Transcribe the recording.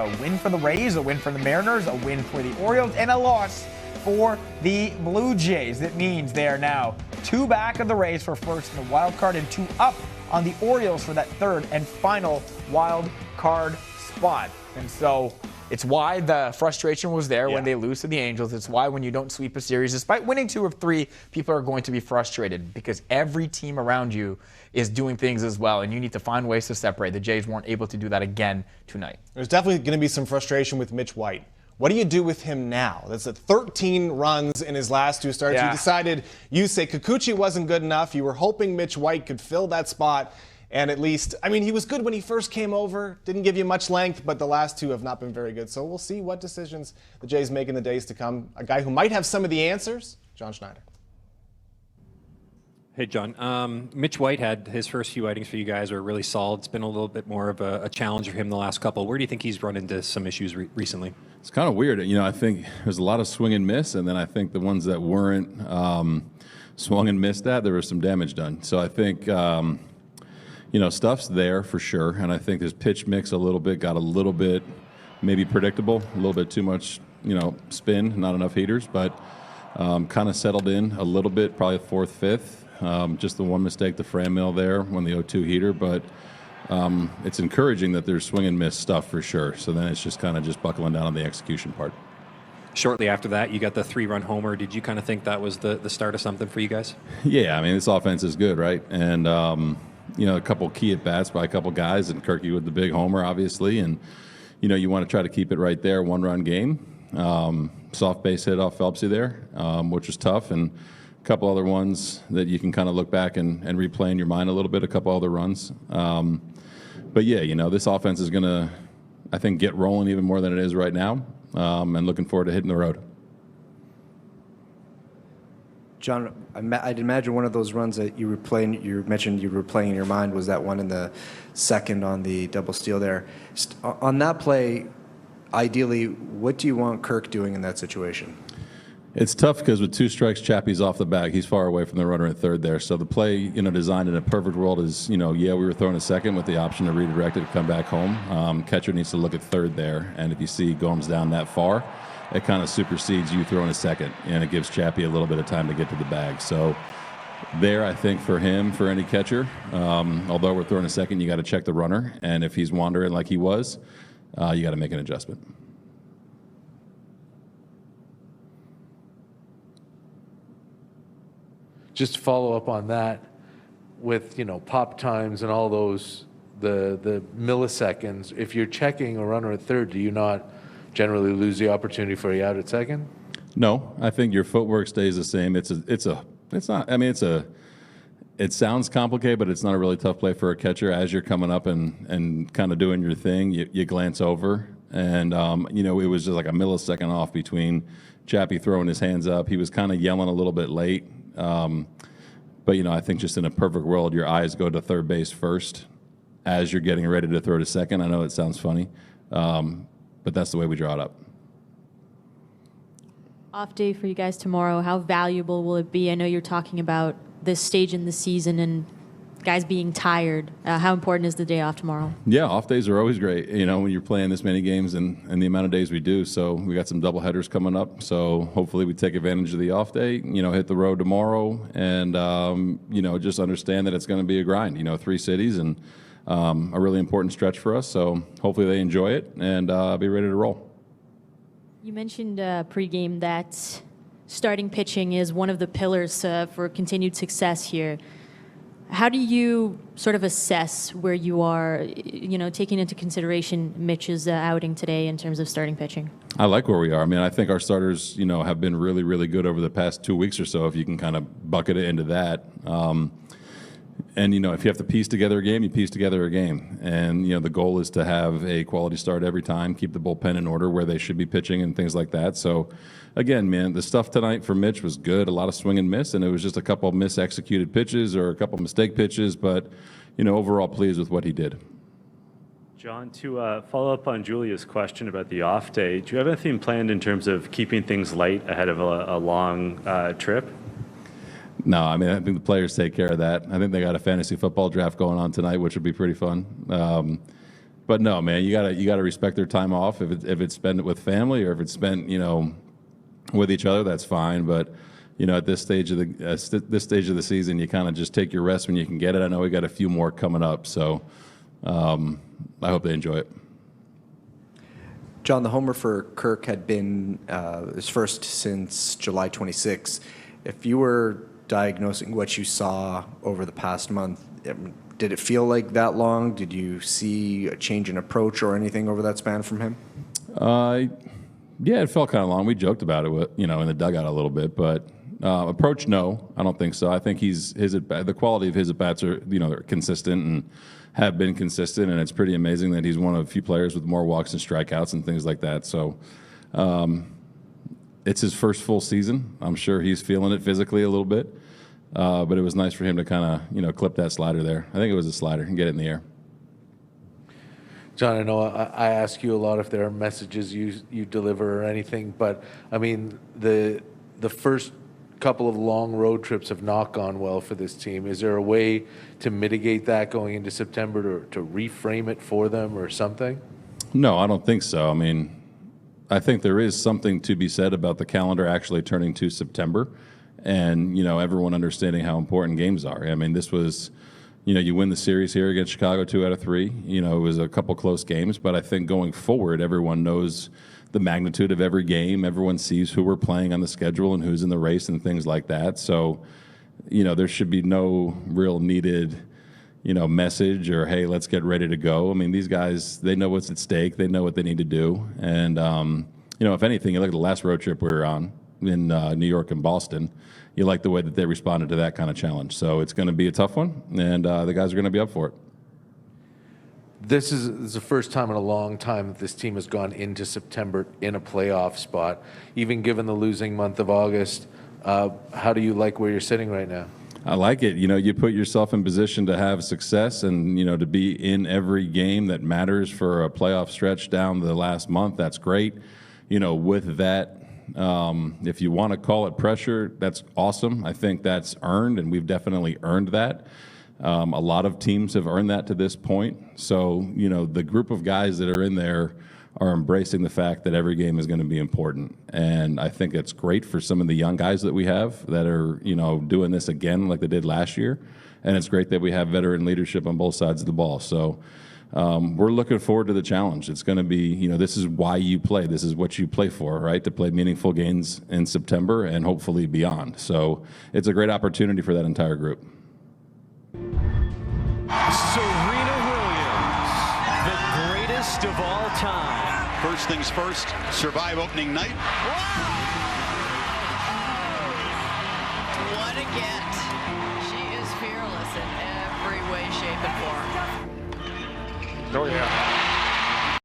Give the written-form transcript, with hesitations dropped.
A win for the Rays, a win for the Mariners, a win for the Orioles, and a loss for the Blue Jays. That means they are now 2 back of the Rays for first in the wild card and 2 up on the Orioles for that third and final wild card spot. And so it's why the frustration was there when they lose to the Angels. It's why when you don't sweep a series, despite winning 2 of 3, people are going to be frustrated because every team around you is doing things as well, and you need to find ways to separate. The Jays weren't able to do that again tonight. There's definitely going to be some frustration with Mitch White. What do you do with him now? That's 13 runs in his last 2 starts. You decided, you say Kikuchi wasn't good enough. You were hoping Mitch White could fill that spot. And at least, I mean, he was good when he first came over. Didn't give you much length, but the last 2 have not been very good. So we'll see what decisions the Jays make in the days to come. A guy who might have some of the answers, John Schneider. Hey, John. Mitch White had his first few outings for you guys were really solid. It's been a little bit more of a challenge for him the last couple. Where do you think he's run into some issues recently? It's kind of weird. You know, I think there's a lot of swing and miss, and then I think the ones that weren't swung and missed at, there was some damage done. So I think, you know, stuff's there for sure, and I think his pitch mix a little bit got a little bit maybe predictable, a little bit too much, you know, spin, not enough heaters, but kind of settled in a little bit, probably 4th, 5th. Just the one mistake, the Fran mill there, when the 0-2 heater, but it's encouraging that there's swing and miss stuff for sure. So then it's just kind of just buckling down on the execution part. Shortly after that, you got the 3-run homer. Did you kind of think that was the start of something for you guys? Yeah, I mean, this offense is good, right? And, you know, a couple key at-bats by a couple guys, and Kirky with the big homer, obviously. And, you know, you want to try to keep it right there, 1-run game. Soft base hit off Phelpsy there, which was tough. And a couple other ones that you can kind of look back and replay in your mind a little bit, a couple other runs. But, yeah, you know, this offense is going to, I think, get rolling even more than it is right now, and looking forward to hitting the road. John, I'd imagine one of those runs that you mentioned you were playing in your mind was that one in the second on the double steal there. On that play, ideally, what do you want Kirk doing in that situation? It's tough because with 2 strikes, Chappie's off the bag. He's far away from the runner at third there. So the play, you know, designed in a perfect world is, you know, we were throwing a second with the option to redirect it to come back home. Catcher needs to look at third there. And if you see Gomes down that far, it kind of supersedes you throwing a second. And it gives Chappie a little bit of time to get to the bag. So there, I think for him, for any catcher, although we're throwing a second, you got to check the runner. And if he's wandering like he was, you got to make an adjustment. Just to follow up on that, with, you know, pop times and all those, the milliseconds, if you're checking a runner at third, do you not generally lose the opportunity for a out at second? No, I think your footwork stays the same. It sounds complicated, but it's not a really tough play for a catcher. As you're coming up and kind of doing your thing, you glance over, and you know, it was just like a millisecond off between Chappie throwing his hands up. He was kind of yelling a little bit late. But, you know, I think just in a perfect world, your eyes go to third base first as you're getting ready to throw to second. I know it sounds funny, but that's the way we draw it up. Off day for you guys tomorrow. How valuable will it be? I know you're talking about this stage in the season and guys being tired. How important is the day off tomorrow? Yeah, off days are always great, you know, when you're playing this many games and the amount of days we do. So we got some double headers coming up. So hopefully we take advantage of the off day, you know, hit the road tomorrow and, you know, just understand that it's going to be a grind, you know, 3 cities and a really important stretch for us. So hopefully they enjoy it and be ready to roll. You mentioned pregame that starting pitching is one of the pillars for continued success here. How do you sort of assess where you are, you know, taking into consideration Mitch's outing today in terms of starting pitching? I like where we are. I mean, I think our starters, you know, have been really, really good over the past 2 weeks or so, if you can kind of bucket it into that. And, you know, if you have to piece together a game, you piece together a game. And, you know, the goal is to have a quality start every time, keep the bullpen in order where they should be pitching and things like that. So, again, man, the stuff tonight for Mitch was good, a lot of swing and miss, and it was just a couple of mis-executed pitches or a couple of mistake pitches, but, you know, overall pleased with what he did. John, to follow up on Julia's question about the off day, do you have anything planned in terms of keeping things light ahead of a long trip? No, I mean, I think the players take care of that. I think they got a fantasy football draft going on tonight, which would be pretty fun. But no, man, you gotta respect their time off. If it's spent with family or if it's spent, with each other, that's fine. But at this stage of the season, you kind of just take your rest when you can get it. I know we got a few more coming up, so I hope they enjoy it. John, the homer for Kirk had been his first since July 26. If you were diagnosing what you saw over the past month, did it feel like that long? Did you see a change in approach or anything over that span from him? Yeah, it felt kind of long. We joked about it, in the dugout a little bit, but approach, no, I don't think so. I think the quality of his at-bats are, they're consistent and have been consistent, and it's pretty amazing that he's one of a few players with more walks and strikeouts and things like that. So it's his first full season. I'm sure he's feeling it physically a little bit, but it was nice for him to kind of, clip that slider there. I think it was a slider and get it in the air. John, I know I ask you a lot if there are messages you deliver or anything, but I mean the first couple of long road trips have not gone well for this team. Is there a way to mitigate that going into September, to reframe it for them or something? No, I don't think so. I mean, I think there is something to be said about the calendar actually turning to September and, everyone understanding how important games are. I mean, this was, you win the series here against Chicago 2 out of 3. It was a couple close games, but I think going forward, everyone knows the magnitude of every game. Everyone sees who we're playing on the schedule and who's in the race and things like that. So, there should be no real needed, message or, hey, let's get ready to go. I mean, these guys, they know what's at stake. They know what they need to do. And, if anything, you look at the last road trip we were on in New York and Boston, you like the way that they responded to that kind of challenge. So it's going to be a tough one, and the guys are going to be up for it. This is the first time in a long time that this team has gone into September in a playoff spot. Even given the losing month of August, how do you like where you're sitting right now? I like it. You put yourself in position to have success and, to be in every game that matters for a playoff stretch down the last month. That's great. With that, if you want to call it pressure, that's awesome. I think that's earned, and we've definitely earned that. A lot of teams have earned that to this point. So, the group of guys that are in there are embracing the fact that every game is going to be important. And I think it's great for some of the young guys that we have that are, doing this again like they did last year. And it's great that we have veteran leadership on both sides of the ball. So we're looking forward to the challenge. It's going to be, this is why you play. This is what you play for, right? To play meaningful games in September and hopefully beyond. So it's a great opportunity for that entire group. Serena Williams, the greatest of all time. First things first, survive opening night. What a get. She is fearless in every way, shape, and form. Oh, yeah.